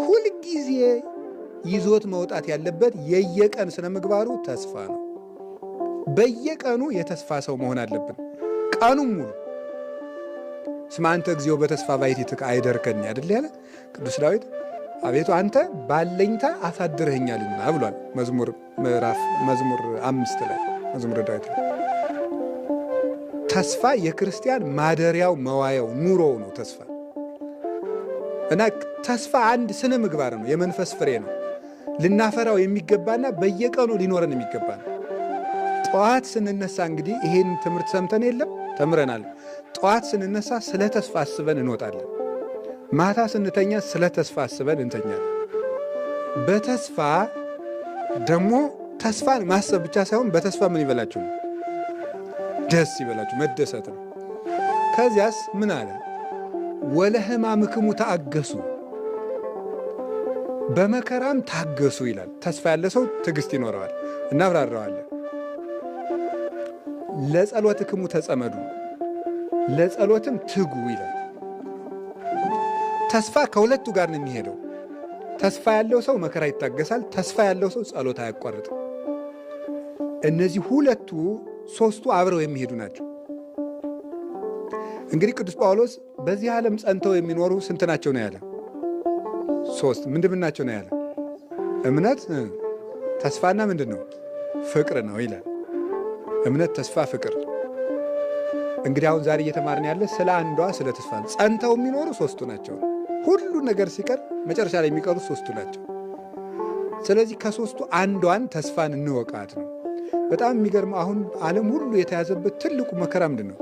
ሁል ጊዜ ይዞት መውጣት ያለበት የየቀን ስነ ምግባሩ ተስፋ ነው። በየቀኑ የተስፋ ሰው መሆን አለብን። ቀኑን ሙሉ ስማ አንተ እግዚኦ በተስፋ ባሕቲትከ አይደርከኒ አይደል ያለ ቅዱስ ዳዊት። አቤቱ አንተ ባለኝታ አሳድረኸኛልና ብሏል። መዝሙር 5 ላይ መዝሙረ ዳዊት። ተስፋ የክርስቲያን ማደሪያው መዋያው ኑሮው ነው ተስፋ እና ተስፋ አንድ ስነ ምግባር ነው፣ የመንፈስ ፍሬ ነው። ልናፈራው የሚገባና በየቀኑ ሊኖረን የሚገባ ነው። ጠዋት ስንነሳ እንግዲህ ይሄን ትምህርት ሰምተን የለም ተምረናል። ጠዋት ስንነሳ ስለ ተስፋ አስበን እንወጣለን። ማታ ስንተኛ ስለ ተስፋ አስበን እንተኛለን። በተስፋ ደግሞ ተስፋን ማሰብ ብቻ ሳይሆን በተስፋ ምን ይበላችሁ ነው? ደስ ይበላችሁ፣ መደሰት ነው። ከዚያስ ምን አለ? ወለሕማምክሙ ተአገሱ፣ በመከራም ታገሱ ይላል። ተስፋ ያለ ሰው ትዕግስት ይኖረዋል። እናብራራዋለን። ለጸሎትክሙ ተጸመዱ፣ ለጸሎትም ትጉ ይላል። ተስፋ ከሁለቱ ጋር ነው የሚሄደው። ተስፋ ያለው ሰው መከራ ይታገሳል። ተስፋ ያለው ሰው ጸሎት አያቋርጥም። እነዚህ ሁለቱ ሦስቱ አብረው የሚሄዱ ናቸው። እንግዲህ ቅዱስ ጳውሎስ በዚህ ዓለም ጸንተው የሚኖሩ ስንት ናቸው ነው ያለ? 3 ምንድን ናቸው ነው ያለ? እምነት፣ ተስፋና ምንድን ነው? ፍቅር ነው ይላል። እምነት፣ ተስፋ፣ ፍቅር። እንግዲህ አሁን ዛሬ እየተማርን ያለ ስለ አንዷ ስለ ተስፋ ጸንተው የሚኖሩ 3ቱ ናቸው። ሁሉ ነገር ሲቀር መጨረሻ ላይ የሚቀሩት 3ቱ ናቸው። ስለዚህ ከ3ቱ አንዷን ተስፋን እንወቃት ነው። በጣም የሚገርመው አሁን ዓለም ሁሉ የተያዘበት ትልቁ መከራ ምንድን ነው?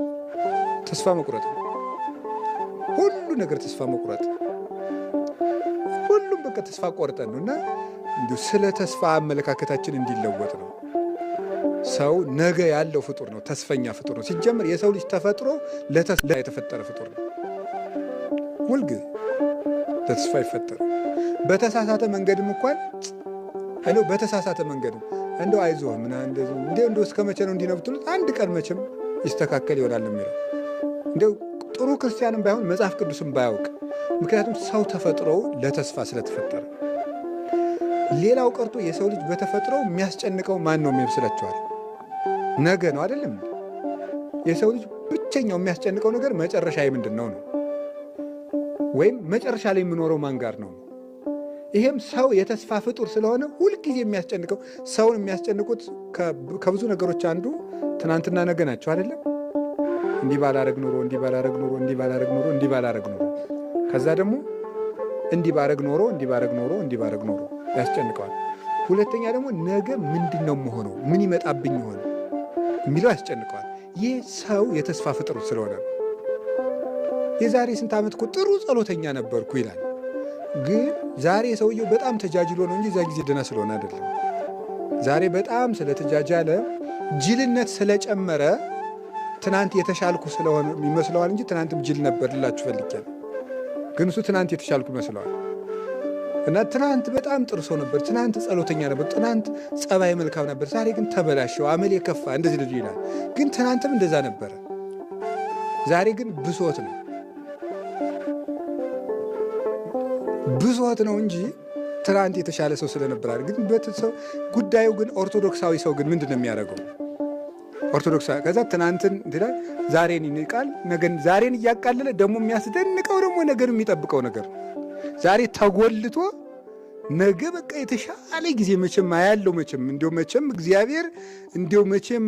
ተስፋ መቁረጥ ነው። ሁሉ ነገር ተስፋ መቁረጥ፣ ሁሉም በቃ ተስፋ ቆርጠን ነው። እና እንዲሁ ስለ ተስፋ አመለካከታችን እንዲለወጥ ነው። ሰው ነገ ያለው ፍጡር ነው። ተስፈኛ ፍጡር ነው። ሲጀምር የሰው ልጅ ተፈጥሮ ለተስፋ የተፈጠረ ፍጡር ነው። ሁልጊዜ ለተስፋ ይፈጠር። በተሳሳተ መንገድም እንኳን እንደው በተሳሳተ መንገድም እንደው አይዞህ ምና እንደው እስከ መቼ ነው እንዲነብቱት? አንድ ቀን መቼም ይስተካከል ይሆናል የሚለው እንደው ጥሩ ክርስቲያንም ባይሆን መጽሐፍ ቅዱስም ባያውቅ። ምክንያቱም ሰው ተፈጥሮ ለተስፋ ስለተፈጠረ። ሌላው ቀርቶ የሰው ልጅ በተፈጥሮ የሚያስጨንቀው ማን ነው የሚመስላችኋል? ነገ ነው አይደለም? የሰው ልጅ ብቸኛው የሚያስጨንቀው ነገር መጨረሻ ምንድን ነው ነው፣ ወይም መጨረሻ ላይ የምኖረው ማን ጋር ነው። ይሄም ሰው የተስፋ ፍጡር ስለሆነ ሁልጊዜ የሚያስጨንቀው ሰውን የሚያስጨንቁት ከብዙ ነገሮች አንዱ ትናንትና ነገ ናቸው አይደለም? እንዲህ ባላረግ ኖሮ፣ እንዲህ ባላረግ ኖሮ፣ እንዲህ ባላረግ ኖሮ፣ እንዲህ ባላረግ ኖሮ፣ ከዛ ደግሞ እንዲህ ባረግ ኖሮ፣ እንዲህ ባረግ ኖሮ፣ እንዲህ ባረግ ኖሮ ያስጨንቀዋል። ሁለተኛ ደግሞ ነገ ምንድን ነው መሆነው፣ ምን ይመጣብኝ ይሆን የሚለው ያስጨንቀዋል። ይህ ሰው የተስፋ ፍጡር ስለሆነ ነው። የዛሬ ስንት ዓመት እኮ ጥሩ ጸሎተኛ ነበርኩ ይላል። ግን ዛሬ ሰውየው በጣም ተጃጅሎ ነው እንጂ እዛ ጊዜ ደህና ስለሆነ አይደለም። ዛሬ በጣም ስለተጃጃለ ጅልነት ስለጨመረ ትናንት የተሻልኩ ስለሆነ ይመስለዋል እንጂ ትናንትም ጅል ነበር ልላችሁ ፈልጌያለሁ። ግን እሱ ትናንት የተሻልኩ ይመስለዋል። እና ትናንት በጣም ጥሩ ሰው ነበር፣ ትናንት ጸሎተኛ ነበር፣ ትናንት ጸባይ መልካም ነበር፣ ዛሬ ግን ተበላሸው፣ አመል የከፋ እንደዚህ ልጅ ይላል። ግን ትናንትም እንደዛ ነበረ። ዛሬ ግን ብሶት ነው ብሶት ነው እንጂ ትናንት የተሻለ ሰው ስለነበር ግን በተሰው ጉዳዩ ግን ኦርቶዶክሳዊ ሰው ግን ምንድን ነው የሚያደርገው? ኦርቶዶክሳዊ ከዛ ትናንትን ይላል፣ ዛሬን ይንቃል፣ ነገን ዛሬን እያቃለለ ደግሞ የሚያስደንቀው ደግሞ ነገን የሚጠብቀው ነገር ዛሬ ተጎልቶ ነገ በቃ የተሻለ ጊዜ መቼም አያለው መቼም እግዚአብሔር መቼም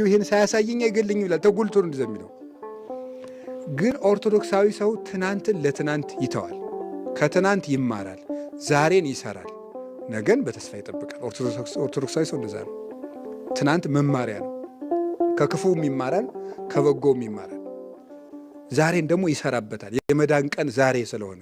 ይሄን ሳያሳየኝ አይገለኝም ይላል። ተጎልቶ ነው እንደዛ የሚለው። ግን ኦርቶዶክሳዊ ሰው ትናንትን ለትናንት ይተዋል፣ ከትናንት ይማራል፣ ዛሬን ይሰራል፣ ነገን በተስፋ ይጠብቃል። ኦርቶዶክሳዊ ሰው እንደዛ ነው። ትናንት መማሪያ ነው። ከክፉም ይማራል፣ ከበጎም ይማራል። ዛሬን ደግሞ ይሰራበታል። የመዳን ቀን ዛሬ ስለሆነ